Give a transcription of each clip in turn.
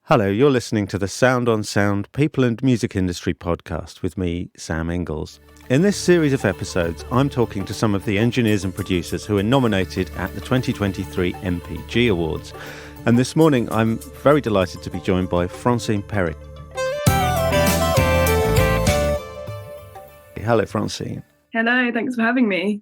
Hello, you're listening to the Sound on Sound People and Music Industry podcast with me, Sam Inglis. In this series of episodes, I'm talking to some of the engineers and producers who are nominated at the 2023 MPG Awards. And this morning, I'm very delighted to be joined by Francine Perry. Hello, Francine. Hello, thanks for having me.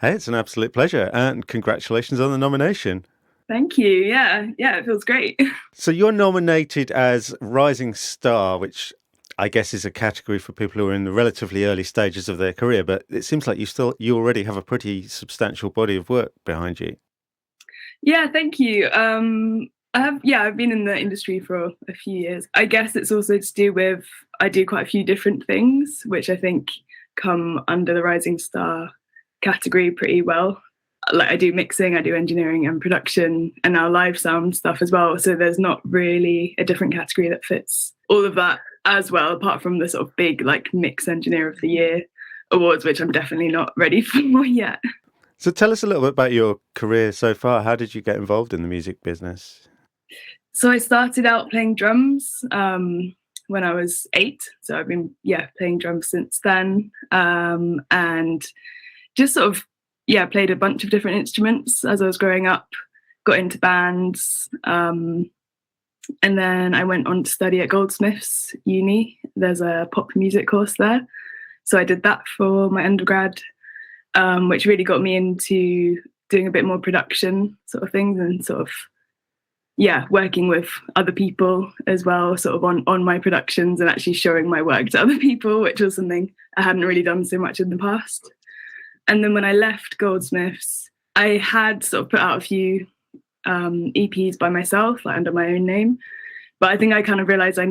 Hey, it's an absolute pleasure, and congratulations on the nomination. Thank you. Yeah, it feels great. So you're nominated as Rising Star, which I guess is a category for people who are in the relatively early stages of their career, but it seems like you already have a pretty substantial body of work behind you. Yeah, thank you. I've been in the industry for a few years. I guess it's also to do with I do quite a few different things, which I think come under the Rising Star category pretty well. Like I do mixing, I do engineering and production, and now live sound stuff as well. So there's not really a different category that fits all of that as well, apart from the sort of big like Mix Engineer of the Year awards, which I'm definitely not ready for yet. So tell us a little bit about your career so far. How did you get involved in the music business? So I started out playing drums when I was 8. So I've been playing drums since then, and just sort of played a bunch of different instruments as I was growing up, got into bands, and then I went on to study at Goldsmiths Uni. There's a pop music course there. So I did that for my undergrad, which really got me into doing a bit more production sort of things and sort of, working with other people as well, sort of on my productions and actually showing my work to other people, which was something I hadn't really done so much in the past. And then when I left Goldsmiths, I had sort of put out a few EPs by myself, like under my own name. But I think I kind of realized I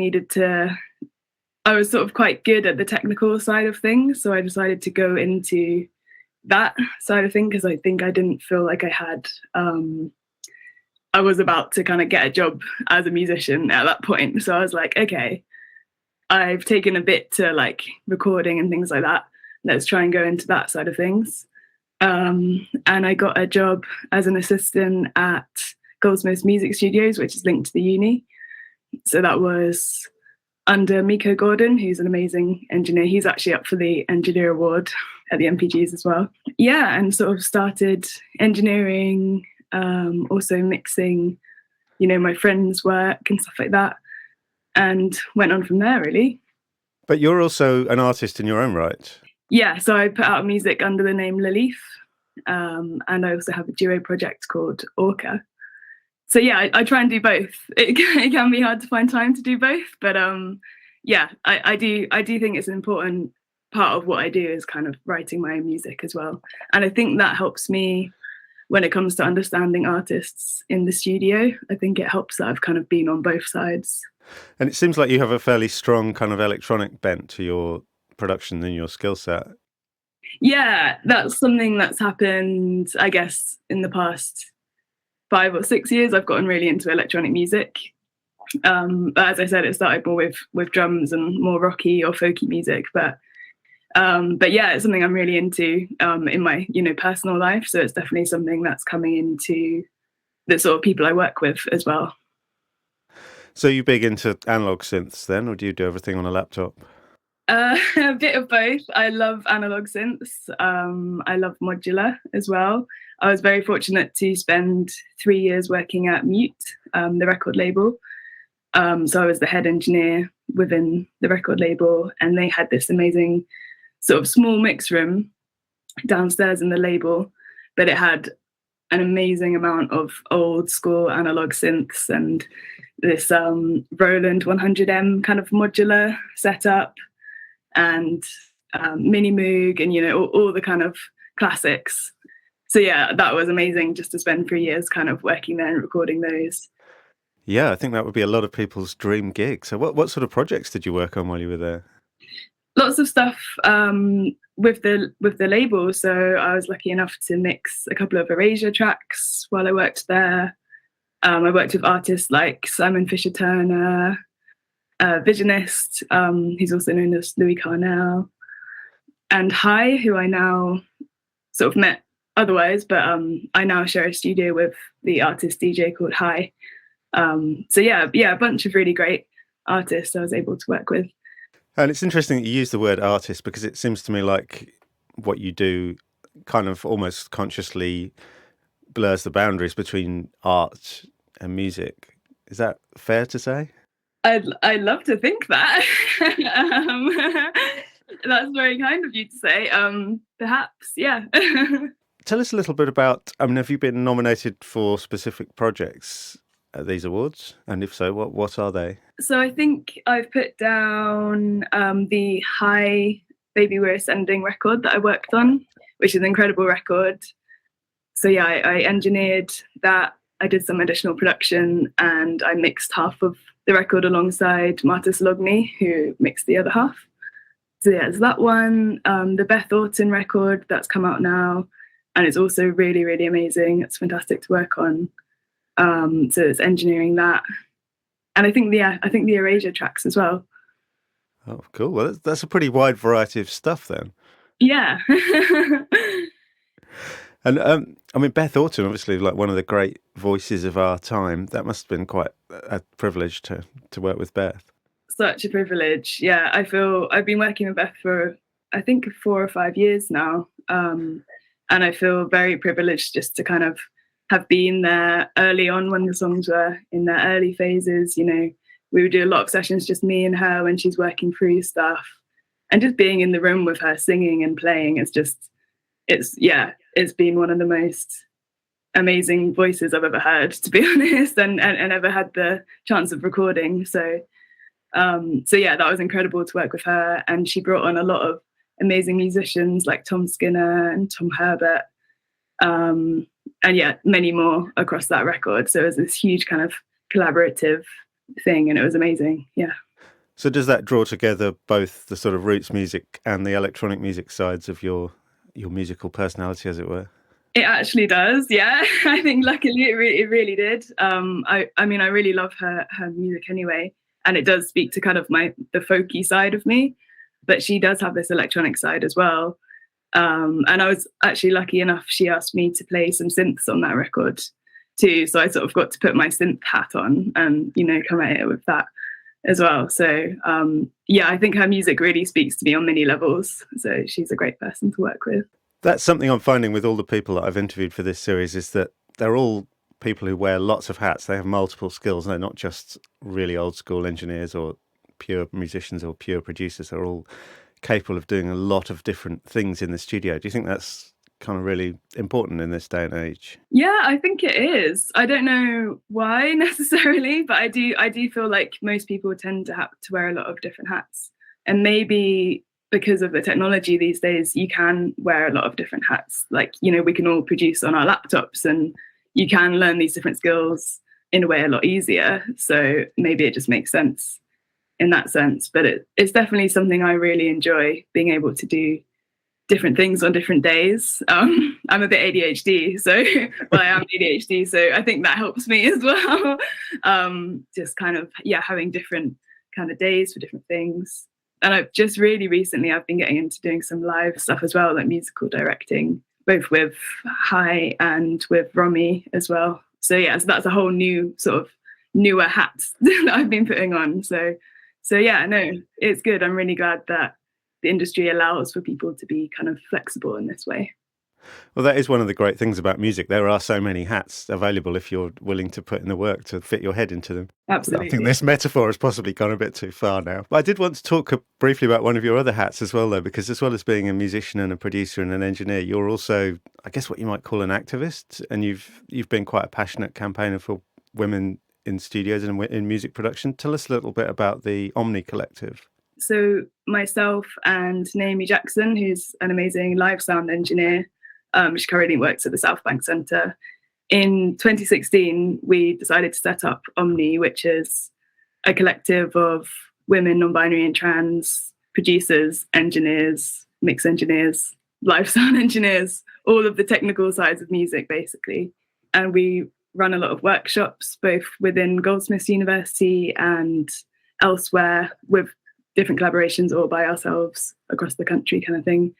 was sort of quite good at the technical side of things. So I decided to go into that side of things because I think I didn't feel like I had, I was about to kind of get a job as a musician at that point. So I was like, okay, I've taken a bit to like recording and things like that. Let's try and go into that side of things. And I got a job as an assistant at Goldsmiths Music Studios, which is linked to the uni. So that was under Miko Gordon, who's an amazing engineer. He's actually up for the Engineer Award at the MPGs as well. Yeah, and sort of started engineering, also mixing, my friends' work and stuff like that, and went on from there, really. But you're also an artist in your own right. Yeah, so I put out music under the name Leif, and I also have a duo project called ORKA. So I try and do both. It can be hard to find time to do both, but I do think it's an important part of what I do is kind of writing my own music as well. And I think that helps me when it comes to understanding artists in the studio. I think it helps that I've kind of been on both sides. And it seems like you have a fairly strong kind of electronic bent to your production than your skill set. Yeah, that's something that's happened, I guess, in the past 5 or 6 years. I've gotten really into electronic music. But as I said, it started more with drums and more rocky or folky music. But it's something I'm really into in my personal life. So it's definitely something that's coming into the sort of people I work with as well. So you big into analog synths then, or do you do everything on a laptop? A bit of both. I love analog synths. I love Modular as well. I was very fortunate to spend 3 years working at Mute, the record label. So I was the head engineer within the record label, and they had this amazing sort of small mix room downstairs in the label, but it had an amazing amount of old school analog synths and this Roland 100M kind of modular setup, and Mini Moog, and all the kind of classics. So that was amazing just to spend 3 years kind of working there and recording those. Yeah, I think that would be a lot of people's dream gig. So what sort of projects did you work on while you were there? Lots of stuff with the label. So I was lucky enough to mix a couple of Erasure tracks while I worked there. I worked with artists like Simon Fisher-Turner, Visionist, who's also known as Louis Carnell, and HAAi, who I now sort of met otherwise, but I now share a studio with the artist DJ called HAAi. So yeah, a bunch of really great artists I was able to work with. And it's interesting that you use the word artist, because it seems to me like what you do kind of almost consciously blurs the boundaries between art and music. Is that fair to say? I'd love to think that. That's very kind of you to say. Perhaps, yeah. Tell us a little bit about, have you been nominated for specific projects at these awards? And if so, what are they? So I think I've put down the HAAi Baby We're Ascending record that I worked on, which is an incredible record. So yeah, I engineered that. I did some additional production, and I mixed half of the record alongside Marta Sologny, who mixed the other half. So yeah, it's that one. The Beth Orton record that's come out now, and it's also really, really amazing. It's fantastic to work on. So it's engineering that. And I think the Erasure tracks as well. Oh, cool. Well, that's a pretty wide variety of stuff then. Yeah. And Beth Orton, obviously, like one of the great voices of our time. That must have been quite a privilege to work with Beth. Such a privilege. Yeah, I feel I've been working with Beth for, I think, 4 or 5 years now. And I feel very privileged just to kind of have been there early on when the songs were in their early phases. You know, we would do a lot of sessions, just me and her, when she's working through stuff. And just being in the room with her singing and playing it's been one of the most amazing voices I've ever heard, to be honest, and ever had the chance of recording. So yeah, that was incredible to work with her. And she brought on a lot of amazing musicians like Tom Skinner and Tom Herbert. And yeah, many more across that record. So it was this huge kind of collaborative thing, and it was amazing. Yeah. So does that draw together both the sort of roots music and the electronic music sides of your musical personality, as it were? It actually does, yeah. I think luckily it really did. I really love her music anyway, and it does speak to kind of the folky side of me, but she does have this electronic side as well. And I was actually lucky enough, she asked me to play some synths on that record too, so I sort of got to put my synth hat on and, you know, come at it with that as well. So yeah, I think her music really speaks to me on many levels. So she's a great person to work with. That's something I'm finding with all the people that I've interviewed for this series, is that they're all people who wear lots of hats. They have multiple skills. They're not just really old school engineers or pure musicians or pure producers. They're all capable of doing a lot of different things in the studio. Do you think that's kind of really important in this day and age? Yeah, I think it is. I don't know why necessarily, but I do feel like most people tend to have to wear a lot of different hats. And maybe because of the technology these days, you can wear a lot of different hats. Like, you know, we can all produce on our laptops, and you can learn these different skills in a way a lot easier. So maybe it just makes sense in that sense. But it's definitely something I really enjoy, being able to do different things on different days. I'm a bit ADHD, so I am ADHD, so I think that helps me as well. Just kind of, yeah, having different kind of days for different things. And I've just really recently, I've been getting into doing some live stuff as well, like musical directing, both with HAAi and with Romy as well. So yeah, so that's a whole new sort of newer hat that I've been putting on. So yeah, no, it's good. I'm really glad that the industry allows for people to be kind of flexible in this way. Well, that is one of the great things about music. There are so many hats available if you're willing to put in the work to fit your head into them. Absolutely. I think this metaphor has possibly gone a bit too far now. But I did want to talk briefly about one of your other hats as well, though, because as well as being a musician and a producer and an engineer, you're also, I guess, what you might call an activist. And you've been quite a passionate campaigner for women in studios and in music production. Tell us a little bit about the Omnii Collective. So myself and Naomi Jackson, who's an amazing live sound engineer, she currently works at the South Bank Centre. In 2016, we decided to set up Omnii, which is a collective of women, non-binary and trans producers, engineers, mix engineers, live sound engineers, all of the technical sides of music, basically. And we run a lot of workshops, both within Goldsmiths University and elsewhere, with different collaborations or by ourselves across the country kind of thing,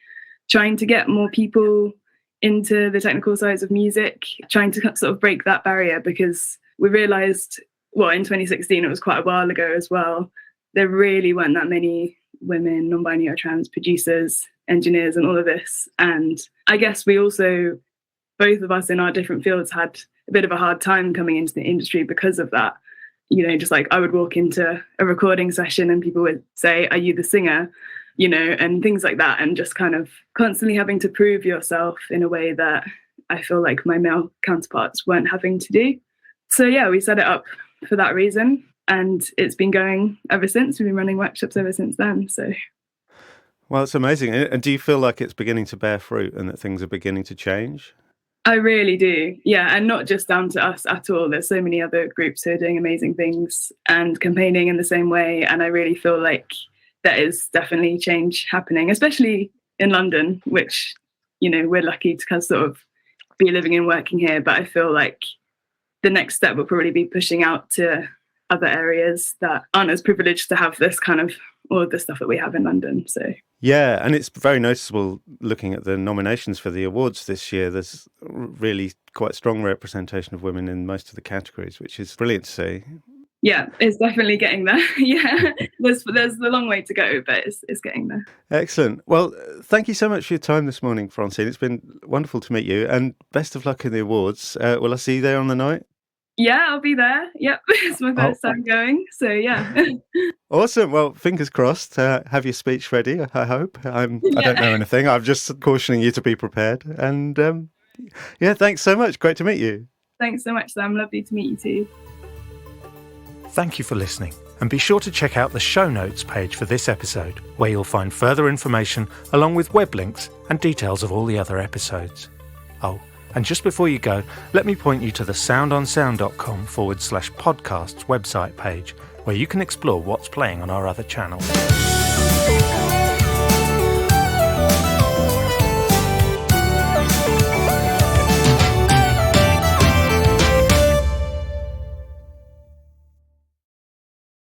trying to get more people into the technical sides of music, trying to sort of break that barrier, because we realised well, in 2016, it was quite a while ago as well. There really weren't that many women, non-binary or trans producers, engineers, and all of this. And I guess we also, both of us in our different fields, had a bit of a hard time coming into the industry because of that. You know, just like I would walk into a recording session and people would say, "Are you the singer?" You know, and things like that. And just kind of constantly having to prove yourself in a way that I feel like my male counterparts weren't having to do. So yeah, we set it up for that reason. And it's been going ever since. We've been running workshops ever since then. So, well, it's amazing. And do you feel like it's beginning to bear fruit and that things are beginning to change? I really do. Yeah. And not just down to us at all. There's so many other groups who are doing amazing things and campaigning in the same way. And I really feel like there is definitely change happening, especially in London, which, you know, we're lucky to kind of sort of be living and working here. But I feel like the next step will probably be pushing out to other areas that aren't as privileged to have this kind of all of the stuff that we have in London. So yeah, and it's very noticeable looking at the nominations for the awards this year. There's really quite strong representation of women in most of the categories, which is brilliant to see. Yeah, it's definitely getting there. Yeah, there's a long way to go, but it's getting there. Excellent. Well, thank you so much for your time this morning, Francine. It's been wonderful to meet you, and best of luck in the awards. Will I see you there on the night? Yeah, I'll be there. Yep, it's my first time going, so yeah. Awesome. Well, fingers crossed. Have your speech ready, I hope. I don't know anything. I'm just cautioning you to be prepared. And yeah, thanks so much. Great to meet you. Thanks so much, Sam. Lovely to meet you too. Thank you for listening. And be sure to check out the show notes page for this episode, where you'll find further information along with web links and details of all the other episodes. Oh, and just before you go, let me point you to the soundonsound.com/podcasts website page, where you can explore what's playing on our other channels.